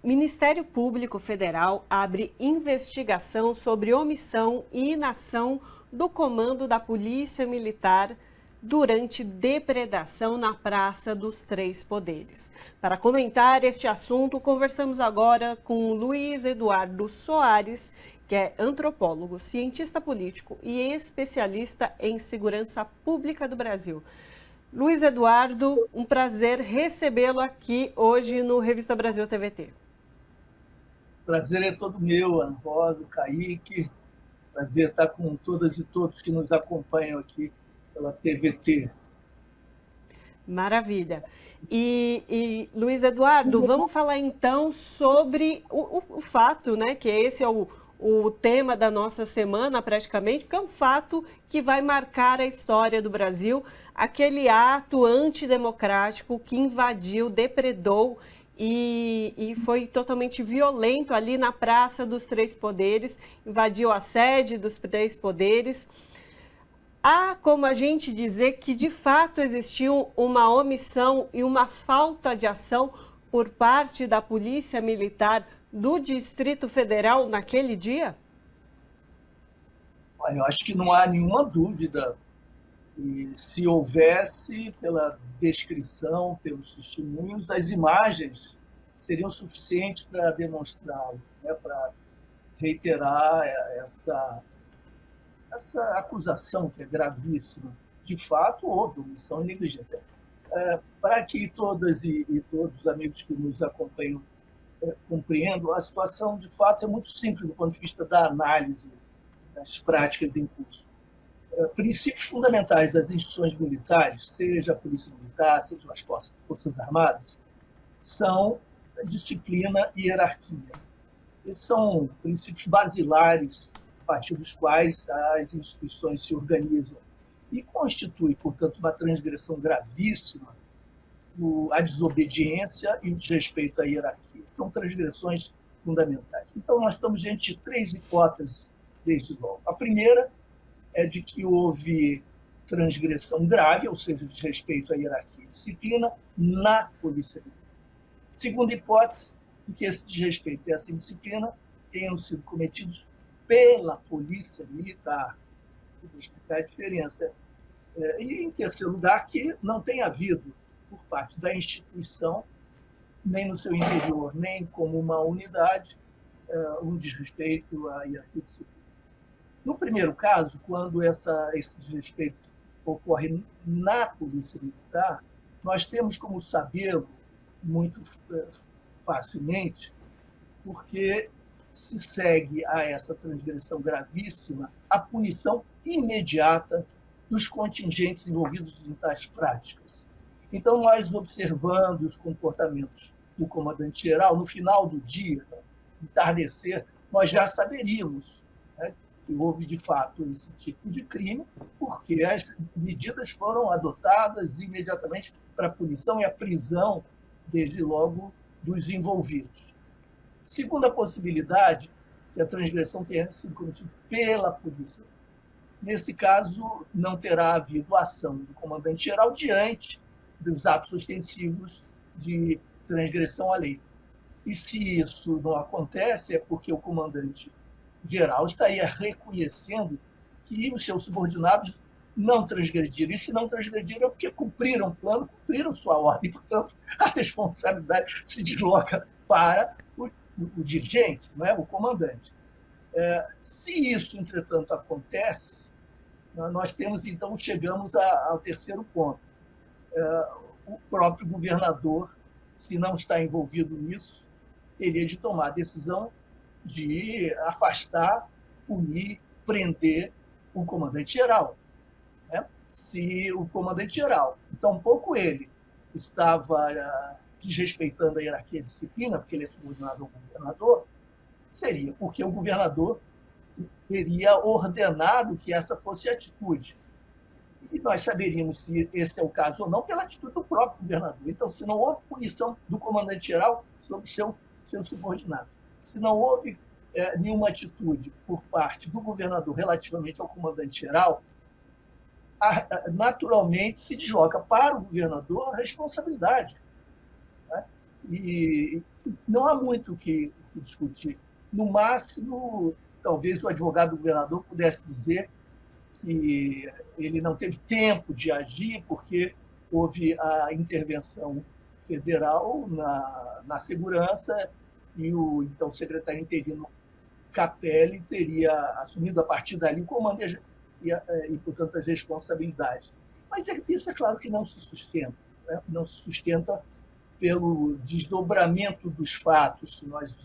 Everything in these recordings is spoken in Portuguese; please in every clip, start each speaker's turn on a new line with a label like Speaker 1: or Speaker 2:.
Speaker 1: Ministério Público Federal abre investigação sobre omissão e inação do comando da Polícia Militar durante depredação na Praça dos Três Poderes. Para comentar este assunto, conversamos agora com Luiz Eduardo Soares, que é antropólogo, cientista político e especialista em segurança pública do Brasil. Luiz Eduardo, um prazer recebê-lo aqui hoje no Revista Brasil TVT.
Speaker 2: Prazer é todo meu, Ana Rosa, Kaique. Prazer estar com todas e todos que nos acompanham aqui pela TVT.
Speaker 1: Maravilha. Luiz Eduardo, vamos falar então sobre o fato, né, que esse é o tema da nossa semana praticamente, porque é um fato que vai marcar a história do Brasil, aquele ato antidemocrático que invadiu, depredou e foi totalmente violento ali na Praça dos Três Poderes, invadiu a sede dos Três Poderes. Há como a gente dizer que de fato existiu uma omissão e uma falta de ação por parte da Polícia Militar do Distrito Federal naquele dia?
Speaker 2: Eu acho que não há nenhuma dúvida. E se houvesse, pela descrição, pelos testemunhos, as imagens seriam suficientes para demonstrá-lo, né, para reiterar essa acusação que é gravíssima. De fato, houve omissão e negligência. Para que todas e todos os amigos que nos acompanham compreendam, a situação, de fato, é muito simples do ponto de vista da análise das práticas em curso. Princípios fundamentais das instituições militares, seja a Polícia Militar, seja as Forças Armadas, são disciplina e hierarquia. Esses são princípios basilares a partir dos quais as instituições se organizam e constitui, portanto, uma transgressão gravíssima a desobediência e o desrespeito à hierarquia. São transgressões fundamentais. Então, nós estamos diante de três hipóteses, desde logo. A primeira é de que houve transgressão grave, ou seja, desrespeito à hierarquia e disciplina, na Polícia Militar. Segunda hipótese, de que esse desrespeito e essa indisciplina tenham sido cometidos pela Polícia Militar. Eu vou explicar a diferença. E, em terceiro lugar, que não tem havido, por parte da instituição, nem no seu interior, nem como uma unidade, um desrespeito à hierarquia e disciplina. No primeiro caso, quando esse desrespeito ocorre na Polícia Militar, nós temos como sabê-lo muito facilmente, porque se segue a essa transgressão gravíssima a punição imediata dos contingentes envolvidos em tais práticas. Então, nós observando os comportamentos do comandante-geral, no final do dia, no entardecer, nós já saberíamos, né, que houve, de fato, esse tipo de crime, porque as medidas foram adotadas imediatamente para a punição e a prisão, desde logo, dos envolvidos. Segunda possibilidade, que a transgressão tenha sido cometida pela polícia. Nesse caso, não terá havido ação do comandante-geral diante dos atos ostensivos de transgressão à lei. E se isso não acontece, é porque o comandante-geral estaria reconhecendo que os seus subordinados não transgrediram. E se não transgrediram é porque cumpriram o plano, cumpriram sua ordem. Portanto, a responsabilidade se desloca para o dirigente, não é? O comandante. Se isso, entretanto, acontece, nós temos, então, chegamos ao terceiro ponto. O próprio governador, se não está envolvido nisso, teria de tomar a decisão de afastar, punir, prender o comandante-geral. Né? Se o comandante-geral, tampouco ele, estava desrespeitando a hierarquia e a disciplina, porque ele é subordinado ao governador, seria porque o governador teria ordenado que essa fosse a atitude. E nós saberíamos se esse é o caso ou não pela atitude do próprio governador. Então, se não houve punição do comandante-geral sobre seu subordinado, se não houve nenhuma atitude por parte do governador relativamente ao comandante-geral, naturalmente se desloca para o governador a responsabilidade. Né? E não há muito o que discutir. No máximo, talvez o advogado do governador pudesse dizer que ele não teve tempo de agir porque houve a intervenção federal na segurança e o então secretário interino Capelli teria assumido a partir dali o comando e, portanto, as responsabilidades. Mas isso é claro que não se sustenta. Né? Não se sustenta pelo desdobramento dos fatos. Se nós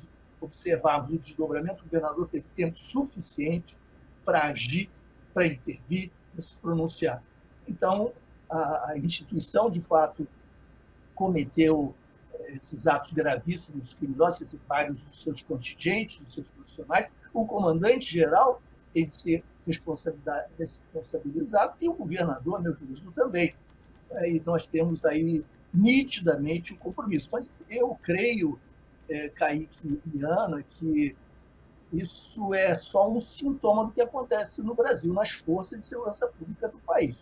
Speaker 2: observarmos o desdobramento, o governador teve tempo suficiente para agir, para intervir, para se pronunciar. Então, a instituição, de fato, cometeu esses atos gravíssimos, criminosos, e vários dos seus contingentes, dos seus profissionais. O comandante-geral tem de ser responsabilizado e o governador, meu juízo, também. E nós temos aí nitidamente o compromisso. Mas eu creio, Kaique e Ana, que isso é só um sintoma do que acontece no Brasil, nas forças de segurança pública do país.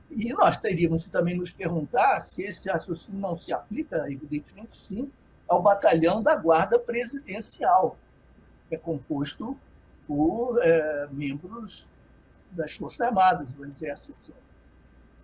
Speaker 2: E nós teríamos que também nos perguntar se esse raciocínio não se aplica, evidentemente sim, ao batalhão da Guarda Presidencial, que é composto por membros das Forças Armadas, do Exército, etc.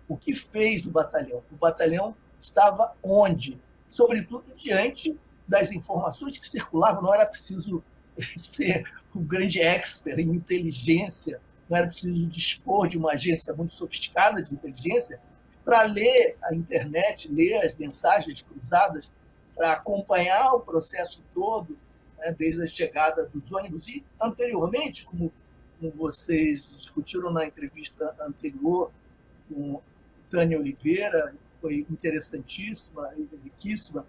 Speaker 2: O que fez o batalhão? O batalhão estava onde? Sobretudo diante das informações que circulavam, não era preciso ser um grande expert em inteligência, não era preciso dispor de uma agência muito sofisticada de inteligência para ler a internet, ler as mensagens cruzadas, para acompanhar o processo todo, né, desde a chegada dos ônibus e, anteriormente, como vocês discutiram na entrevista anterior com Tânia Oliveira, foi interessantíssima e riquíssima,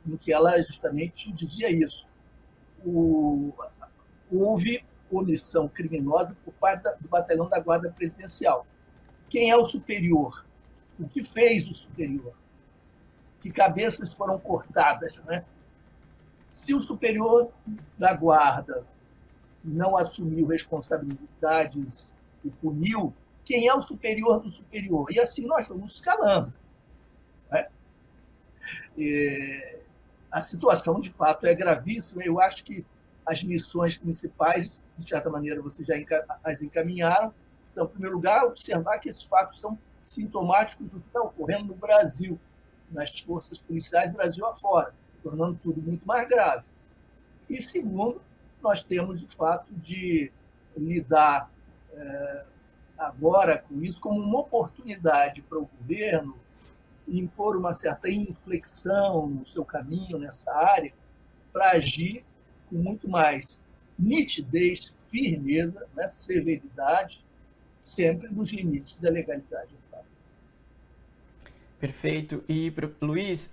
Speaker 2: em que ela justamente dizia isso. Houve omissão criminosa por parte do batalhão da Guarda Presidencial. Quem é o superior? O que fez o superior? Que cabeças foram cortadas? Né? Se o superior da Guarda não assumiu responsabilidades e puniu, quem é o superior do superior? E assim nós vamos escalando. Né? A situação, de fato, é gravíssima. Eu acho que as missões principais, de certa maneira, vocês já as encaminharam, são, em primeiro lugar, observar que esses fatos são sintomáticos do que está ocorrendo no Brasil, nas forças policiais do Brasil afora, tornando tudo muito mais grave. E, segundo, nós temos, de fato, de lidar agora com isso como uma oportunidade para o governo impor uma certa inflexão no seu caminho nessa área para agir com muito mais nitidez, firmeza, né, severidade, sempre nos limites da legalidade.
Speaker 3: Perfeito. E, Luiz,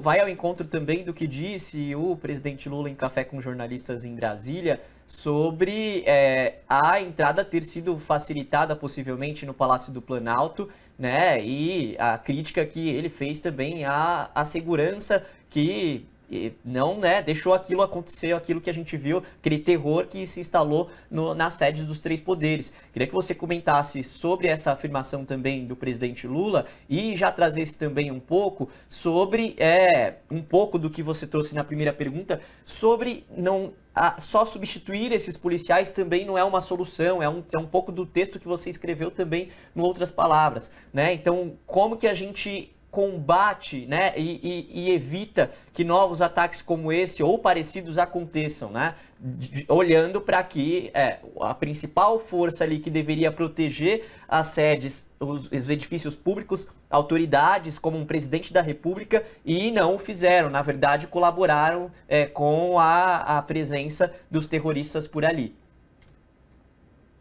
Speaker 3: vai ao encontro também do que disse o presidente Lula em café com jornalistas em Brasília sobre a entrada ter sido facilitada possivelmente no Palácio do Planalto, né? E a crítica que ele fez também à segurança que não, né, deixou aquilo acontecer, aquilo que a gente viu, aquele terror que se instalou nas sedes dos três poderes. Queria que você comentasse sobre essa afirmação também do presidente Lula e já trazesse também um pouco sobre, um pouco do que você trouxe na primeira pergunta, sobre só substituir esses policiais também não é uma solução, é um pouco do texto que você escreveu também, em outras palavras, né? Então, como que a gente combate, né, e evita que novos ataques como esse ou parecidos aconteçam, né? Olhando para que a principal força ali que deveria proteger as sedes, os edifícios públicos, autoridades como um presidente da República, e não o fizeram, na verdade colaboraram com a presença dos terroristas por ali.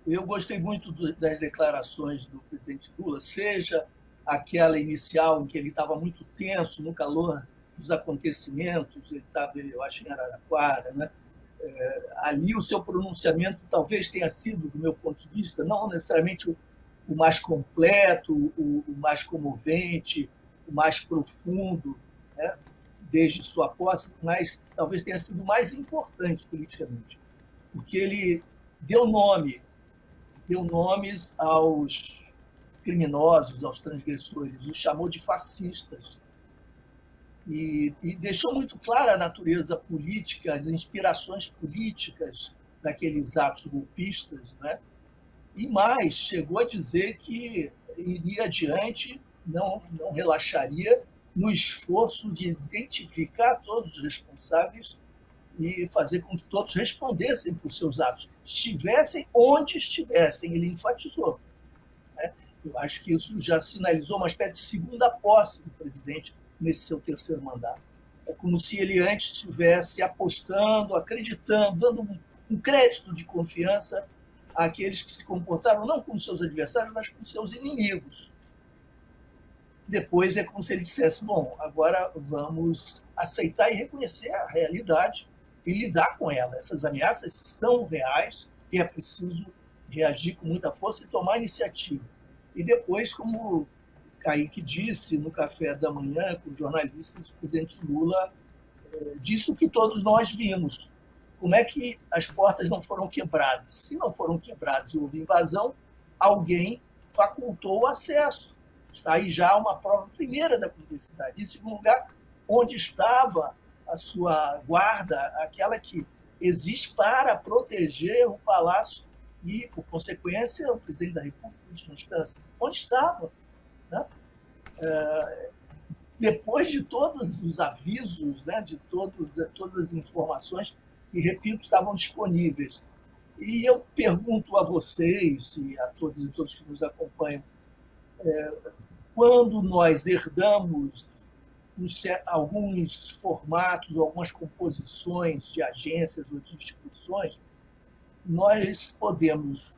Speaker 2: Eu gostei muito das declarações do presidente Lula, seja aquela inicial em que ele estava muito tenso no calor dos acontecimentos, ele estava, eu acho, em Araraquara, né? Ali o seu pronunciamento talvez tenha sido, do meu ponto de vista, não necessariamente o mais completo, o mais comovente, o mais profundo, né? Desde sua posse, mas talvez tenha sido o mais importante politicamente, porque ele deu nomes aos criminosos, aos transgressores, os chamou de fascistas. e deixou muito clara a natureza política, as inspirações políticas daqueles atos golpistas, né? E mais, chegou a dizer que iria adiante, não relaxaria no esforço de identificar todos os responsáveis e fazer com que todos respondessem por seus atos, estivessem onde estivessem, ele enfatizou. Né? Eu acho que isso já sinalizou uma espécie de segunda posse do presidente nesse seu terceiro mandato. É como se ele antes estivesse apostando, acreditando, dando um crédito de confiança àqueles que se comportaram não como seus adversários, mas como seus inimigos. Depois é como se ele dissesse, bom, agora vamos aceitar e reconhecer a realidade e lidar com ela. Essas ameaças são reais e é preciso reagir com muita força e tomar iniciativa. E depois, como Kaique disse no café da manhã com os jornalistas, o presidente Lula disse o que todos nós vimos. Como é que as portas não foram quebradas? Se não foram quebradas e houve invasão, alguém facultou o acesso. Está aí já uma prova primeira da cumplicidade. Em segundo lugar, onde estava a sua guarda, aquela que existe para proteger o Palácio e, por consequência, o presidente da República de última instância? Onde estava? Né? Depois de todos os avisos, né, de todas as informações que, repito, estavam disponíveis. E eu pergunto a vocês e a todos e todos que nos acompanham, quando nós herdamos alguns formatos, algumas composições de agências ou de instituições, nós podemos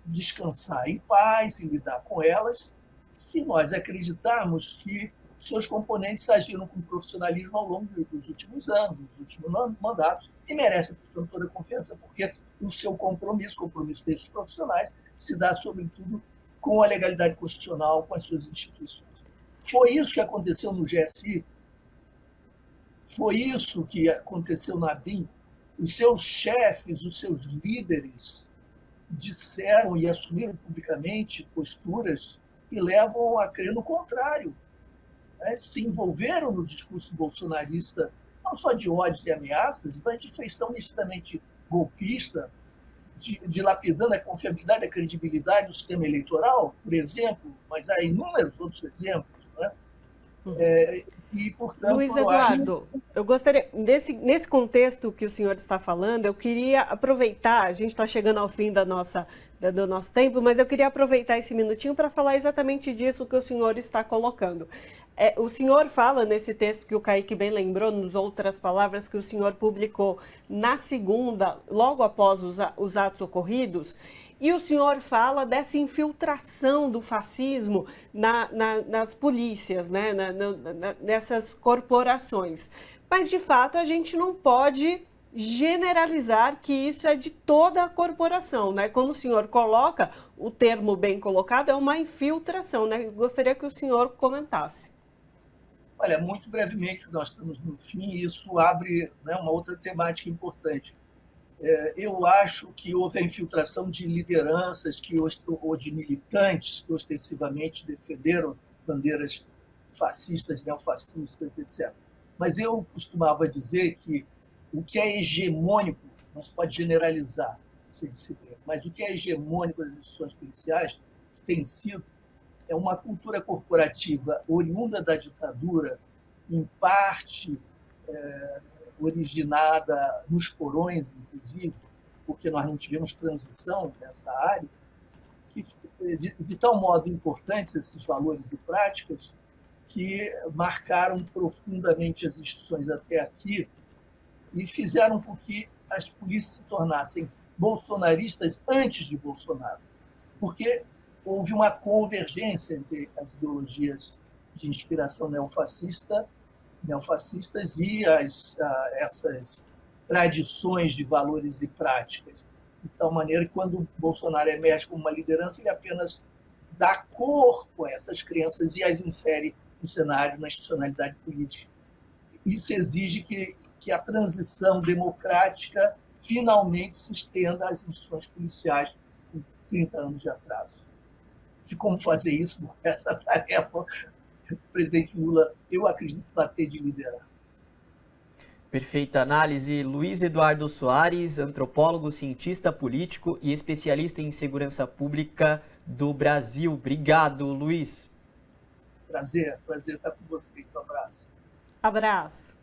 Speaker 2: descansar em paz e lidar com elas se nós acreditarmos que seus componentes agiram com profissionalismo ao longo dos últimos anos, dos últimos mandatos, e merecem, portanto, toda a confiança, porque o seu compromisso desses profissionais, se dá, sobretudo, com a legalidade constitucional, com as suas instituições. Foi isso que aconteceu no GSI, foi isso que aconteceu na BIM. Os seus chefes, os seus líderes disseram e assumiram publicamente posturas que levam a crer no contrário. Se envolveram no discurso bolsonarista, não só de ódios e ameaças, mas de feição nitidamente golpista, dilapidando a confiabilidade e a credibilidade do sistema eleitoral, por exemplo, mas há inúmeros outros exemplos. Né? E, portanto,
Speaker 1: Luiz Eduardo, eu gostaria, nesse contexto que o senhor está falando, eu queria aproveitar, a gente está chegando ao fim do nosso tempo, mas eu queria aproveitar esse minutinho para falar exatamente disso que o senhor está colocando. O senhor fala nesse texto que o Kaique bem lembrou, nas outras palavras, que o senhor publicou na segunda, logo após os atos ocorridos, e o senhor fala dessa infiltração do fascismo nas polícias, né? Nessas corporações. Mas, de fato, a gente não pode generalizar que isso é de toda a corporação, né? Como o senhor coloca, o termo bem colocado é uma infiltração, né? Eu gostaria que o senhor comentasse.
Speaker 2: Olha, muito brevemente, nós estamos no fim e isso abre, né, uma outra temática importante. Eu acho que houve a infiltração de lideranças ou de militantes que ostensivamente defenderam bandeiras fascistas, neofascistas, etc. Mas eu costumava dizer que o que é hegemônico, não se pode generalizar, mas o que é hegemônico das instituições policiais, que tem sido, é uma cultura corporativa oriunda da ditadura, em parte originada nos porões, inclusive, porque nós não tivemos transição nessa área, que, de tal modo importantes esses valores e práticas, que marcaram profundamente as instituições até aqui e fizeram com que as polícias se tornassem bolsonaristas antes de Bolsonaro, porque houve uma convergência entre as ideologias de inspiração neofascistas e essas tradições de valores e práticas. De tal maneira que, quando o Bolsonaro emerge como uma liderança, ele apenas dá corpo a essas crenças e as insere no cenário, na institucionalidade política. Isso exige que a transição democrática finalmente se estenda às instituições policiais com 30 anos de atraso. E como fazer isso? Essa tarefa o presidente Lula, eu acredito, vai ter de liderar.
Speaker 3: Perfeita análise. Luiz Eduardo Soares, antropólogo, cientista político e especialista em segurança pública do Brasil. Obrigado, Luiz.
Speaker 2: Prazer estar com vocês. Um abraço.
Speaker 1: Abraço.